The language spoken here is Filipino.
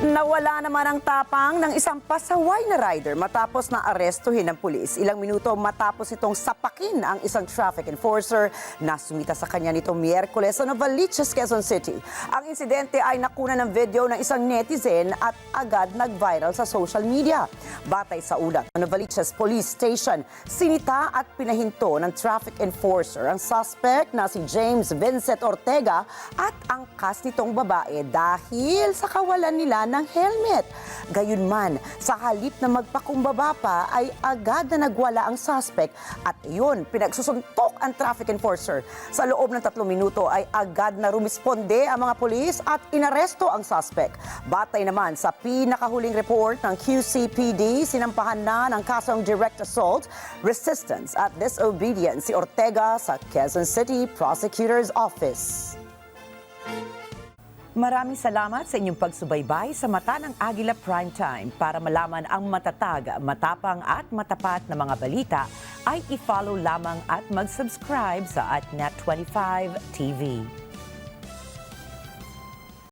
Nawala naman ang tapang ng isang pasaway na rider matapos na arestuhin ng pulis. Ilang minuto matapos itong sapakin ang isang traffic enforcer na sumita sa kanya nitong Miyerkules sa Novaliches, Quezon City. Ang insidente ay nakuna ng video ng isang netizen at agad nag-viral sa social media. Batay sa ulat ng Novaliches Police Station, sinita at pinahinto ng traffic enforcer ang suspect na si James Vincent Ortega at angkas nitong babae dahil sa kawalan nila ng helmet. Gayunman, sa halip na magpakumbaba pa ay agad na nagwala ang suspect at iyon, pinagsusuntok ang traffic enforcer. Sa loob ng 3 minuto ay agad na rumisponde ang mga pulis at inaresto ang suspect. Batay naman sa pinakahuling report ng QCPD, sinampahan na ng kasong direct assault, resistance at disobedience si Ortega sa Quezon City Prosecutor's Office. Maraming salamat sa inyong pagsubaybay sa Mata ng Agila Primetime. Para malaman ang matatag, matapang at matapat na mga balita, ay i-follow lamang at mag-subscribe sa @Net25 TV.